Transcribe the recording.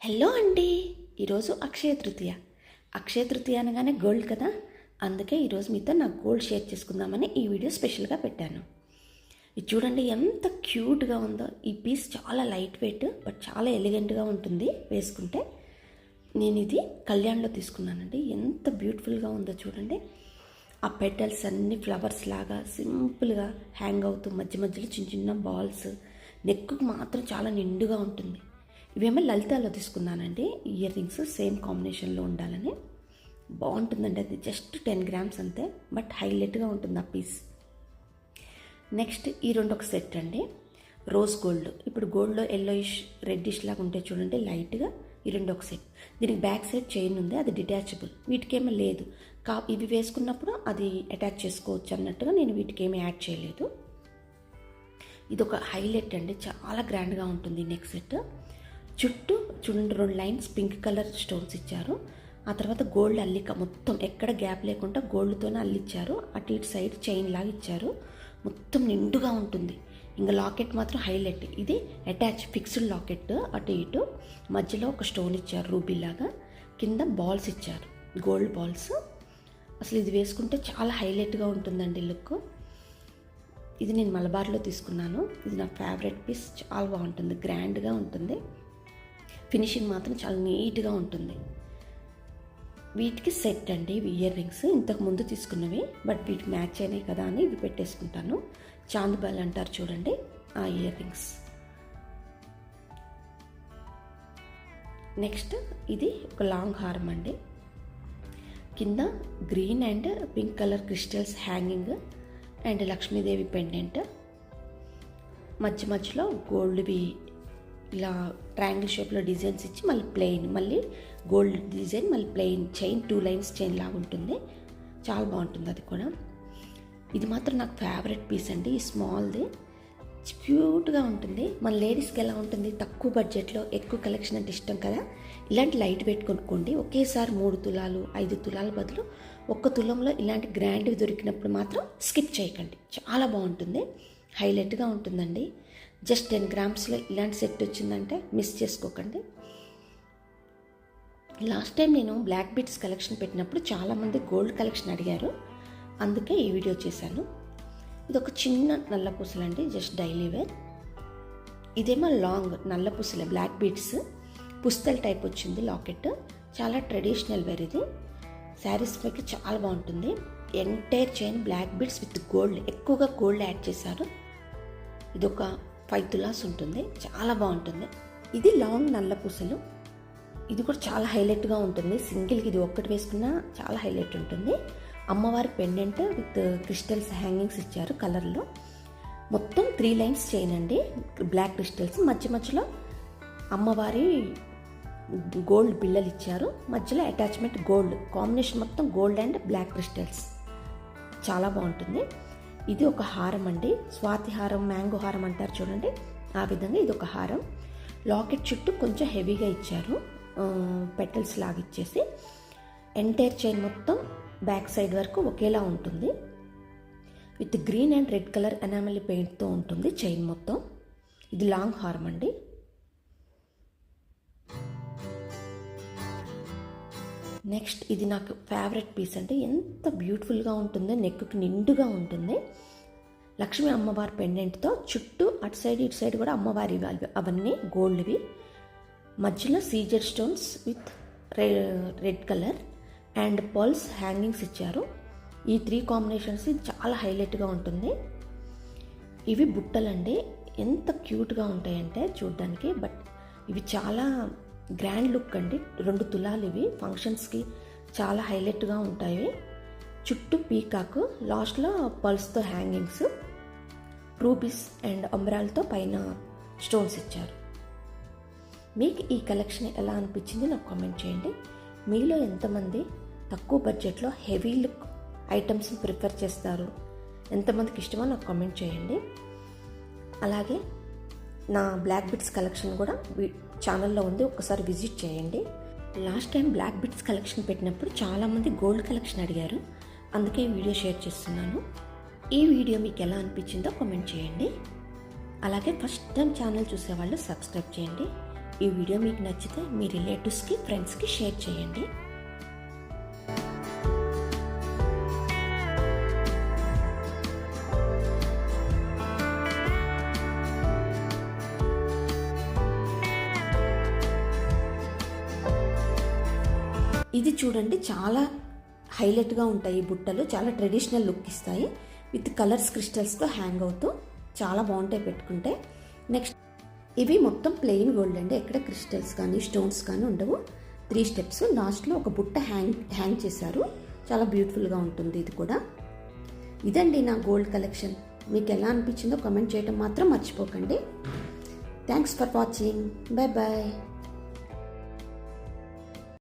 Hello అండి. ఈరోజు అక్షయ తృతీయ. అక్షయ తృతీయ అనగానే గోల్డ్ కదా, అందుకే ఈరోజు మీతో నా గోల్డ్ షేర్ చేసుకుందామని ఈ వీడియో స్పెషల్గా పెట్టాను. ఇది చూడండి ఎంత క్యూట్గా ఉందో. ఈ పీస్ చాలా లైట్ వెయిట్ బట్ చాలా ఎలిగెంట్గా ఉంటుంది వేసుకుంటే. నేను ఇది కళ్యాణ్లో తీసుకున్నానండి. ఎంత బ్యూటిఫుల్గా ఉందో చూడండి. ఆ పెటల్స్ అన్ని ఫ్లవర్స్ లాగా సింపుల్గా హ్యాంగ్ అవుతూ మధ్య మధ్యలో చిన్న చిన్న బాల్స్, నెక్కు మాత్రం చాలా నిండుగా ఉంటుంది. ఇవేమో లలితాలో తీసుకున్నానండి. ఇయర్ రింగ్స్ సేమ్ కాంబినేషన్లో ఉండాలని. బాగుంటుందండి. అది జస్ట్ 10 grams అంతే, బట్ హైలైట్గా ఉంటుంది ఆ పీస్. నెక్స్ట్ ఈ రెండు ఒక సెట్ అండి. Rose gold. ఇప్పుడు గోల్డ్లో ఎల్లోయిష్ రెడ్డిష్ లాగా ఉంటే చూడండి లైట్గా. ఈ రెండు ఒక సెట్. దీనికి బ్యాక్ సైడ్ చైన్ ఉంది, అది డిటాచబుల్. వీటికేమో లేదు. ఇవి వేసుకున్నప్పుడు అది అటాచ్ చేసుకోవచ్చు అన్నట్టుగా నేను వీటికేమీ యాడ్ చేయలేదు. ఇది ఒక హైలైట్ అండి. చాలా గ్రాండ్గా ఉంటుంది నెక్ సెట్. చుట్టూ చూడండి 2 లైన్స్ పింక్ కలర్ స్టోన్స్ ఇచ్చారు. ఆ తర్వాత గోల్డ్ అల్లిక మొత్తం ఎక్కడ గ్యాప్ లేకుండా గోల్డ్తోనే అల్లిచ్చారు. అటు ఇటు సైడ్ చైన్ లాగా ఇచ్చారు. మొత్తం నిండుగా ఉంటుంది. ఇంకా లాకెట్ మాత్రం హైలైట్. ఇది అటాచ్ ఫిక్స్డ్ లాకెట్. అటు ఇటు మధ్యలో ఒక స్టోన్ ఇచ్చారు రూబీ లాగా. కింద బాల్స్ ఇచ్చారు, గోల్డ్ బాల్స్. అసలు ఇది వేసుకుంటే చాలా హైలైట్గా ఉంటుందండి లుక్. ఇది నేను మలబార్లో తీసుకున్నాను. ఇది నా ఫేవరెట్ పీస్. చాలా బాగుంటుంది, గ్రాండ్గా ఉంటుంది. ఫినిషింగ్ మాత్రం చాలా నీట్గా ఉంటుంది. వీటికి సెట్ అండి ఇవి ఇయర్ రింగ్స్. ఇంతకు ముందు తీసుకున్నవి, బట్ వీటికి మ్యాచ్ అయినాయి కదా అని ఇవి పెట్టేసుకుంటాను. చాందుబాల్ అంటారు చూడండి, ఆ ఇయర్ రింగ్స్. నెక్స్ట్ ఇది ఒక లాంగ్ హారం అండి. కింద green and pink colour crystals hanging and Lakshmidevi pendant. మధ్య మధ్యలో గోల్డ్వి ఇలా ట్రయాంగిల్ షేప్లో డిజైన్స్ ఇచ్చి మళ్ళీ ప్లెయిన్, మళ్ళీ గోల్డ్ డిజైన్, మళ్ళీ ప్లెయిన్ చైన్, 2 లైన్స్ చైన్ లాగా ఉంటుంది. చాలా బాగుంటుంది అది కూడా. ఇది మాత్రం నాకు ఫేవరెట్ పీస్ అండి. ఈ స్మాల్ది క్యూట్గా ఉంటుంది. మన లేడీస్కి ఎలా ఉంటుంది, తక్కువ బడ్జెట్లో ఎక్కువ కలెక్షన్ అంటే ఇష్టం కదా. ఇలాంటి లైట్ వెయిట్ కొనుక్కోండి. ఒకేసారి 3 తులాలు 5 తులాల బదులు 1 తులంలో ఇలాంటి గ్రాండ్వి దొరికినప్పుడు మాత్రం స్కిప్ చేయకండి. చాలా బాగుంటుంది, హైలైట్గా ఉంటుందండి. జస్ట్ 10 grams ఇలాంటి సెట్ వచ్చిందంటే మిస్ చేసుకోకండి. లాస్ట్ టైం నేను బ్లాక్ బీడ్స్ కలెక్షన్ పెట్టినప్పుడు చాలామంది గోల్డ్ కలెక్షన్ అడిగారు, అందుకే ఈ వీడియో చేశాను. ఇది ఒక చిన్న నల్ల పూసలండి, జస్ట్ డైలీ వేర్. ఇదేమో లాంగ్ నల్ల పూసలే, బ్లాక్ బీడ్స్ పుస్తల్ టైప్ వచ్చింది లాకెట్. చాలా ట్రెడిషనల్ వేర్ ఇది. శారీస్ పైకి చాలా బాగుంటుంది. Entire chain black beads with gold, ఎక్కువగా గోల్డ్ యాడ్ చేశారు. ఇది ఒక 5 తులాస్ ఉంటుంది. చాలా బాగుంటుంది. ఇది లాంగ్ నల్ల పూసలు. ఇది కూడా చాలా హైలైట్గా ఉంటుంది. సింగిల్కి ఇది ఒక్కటి వేసుకున్నా చాలా హైలైట్ ఉంటుంది. అమ్మవారి పెండెంట్ విత్ క్రిస్టల్స్ హ్యాంగింగ్స్ ఇచ్చారు కలర్లో. మొత్తం 3 లైన్స్ చైన్ అండి, బ్లాక్ క్రిస్టల్స్. మధ్య మధ్యలో అమ్మవారి గోల్డ్ బిళ్ళలు ఇచ్చారు. మధ్యలో అటాచ్మెంట్ గోల్డ్ కాంబినేషన్, మొత్తం గోల్డ్ అండ్ బ్లాక్ క్రిస్టల్స్. చాలా బాగుంటుంది. ఇది ఒక హారం అండి. స్వాతి హారం, మ్యాంగో హారం అంటారు చూడండి, ఆ విధంగా ఇది ఒక హారం. లాకెట్ చుట్టూ కొంచెం హెవీగా ఇచ్చారు, పెటల్స్ లాగా ఇచ్చేసి. ఎంటైర్ చైన్ మొత్తం బ్యాక్ సైడ్ వరకు ఒకేలా ఉంటుంది. With green and red colour enamel పెయింట్తో ఉంటుంది చైన్ మొత్తం. ఇది లాంగ్ హారం అండి. నెక్స్ట్ ఇది నాకు ఫేవరెట్ పీస్ అంటే ఎంత బ్యూటిఫుల్గా ఉంటుందో, నెక్కి నిండుగా ఉంటుంది. లక్ష్మీ అమ్మవారి పెండెంట్తో చుట్టూ అటు సైడ్ ఇటు సైడ్ కూడా అమ్మవారి అవన్నీ గోల్డ్వి. మధ్యలో సీజర్ stones with red colour and pearls hangings ఇచ్చారు. ఈ 3 కాంబినేషన్స్ చాలా హైలైట్గా ఉంటుంది. ఇవి బుట్టలండి. ఎంత క్యూట్గా ఉంటాయంటే చూడ్డానికి, బట్ ఇవి చాలా గ్రాండ్ లుక్ అండి. 2 తులాలు ఇవి. ఫంక్షన్స్కి చాలా హైలైట్గా ఉంటాయి. చుట్టూ పీకాకు, లాస్ట్లో పల్స్తో హ్యాంగింగ్స్, రూబీస్ అండ్ అంబ్రాల్తో పైన స్టోన్స్ ఇచ్చారు. మీకు ఈ కలెక్షన్ ఎలా అనిపించింది నాకు కామెంట్ చేయండి. మీలో ఎంతమంది తక్కువ బడ్జెట్లో హెవీ లుక్ ఐటమ్స్ని ప్రిఫర్ చేస్తారు, ఎంతమందికి ఇష్టమో నాకు కామెంట్ చేయండి. అలాగే నా బ్లాక్ బిట్స్ కలెక్షన్ కూడా ఛానల్లో ఉంది, ఒక్కసారి విజిట్ చేయండి. Last time black bits collection పెట్టినప్పుడు చాలామంది గోల్డ్ కలెక్షన్ అడిగారు, అందుకే ఈ వీడియో షేర్ చేస్తున్నాను. ఈ వీడియో మీకు ఎలా అనిపించిందో కామెంట్ చేయండి. అలాగే ఫస్ట్ టైం ఛానల్ చూసేవాళ్ళు సబ్స్క్రైబ్ చేయండి. ఈ వీడియో మీకు నచ్చితే మీ రిలేటివ్స్కి ఫ్రెండ్స్కి షేర్ చేయండి. ఇది చూడండి, చాలా హైలైట్గా ఉంటాయి ఈ బుట్టలు, చాలా ట్రెడిషనల్ లుక్ ఇస్తాయి. విత్ కలర్స్ క్రిస్టల్స్తో హ్యాంగ్ అవుతూ చాలా బాగుంటాయి పెట్టుకుంటే. నెక్స్ట్ ఇవి మొత్తం ప్లెయిన్ గోల్డ్ అండి, ఎక్కడ క్రిస్టల్స్ కానీ స్టోన్స్ కానీ ఉండవు. 3 స్టెప్స్, లాస్ట్లో ఒక బుట్ట హ్యాంగ్ చేశారు. చాలా బ్యూటిఫుల్గా ఉంటుంది ఇది కూడా. ఇదండి నా గోల్డ్ కలెక్షన్. మీకు ఎలా అనిపించిందో కామెంట్ చేయడం మాత్రం మర్చిపోకండి. Thanks for watching. Bye bye.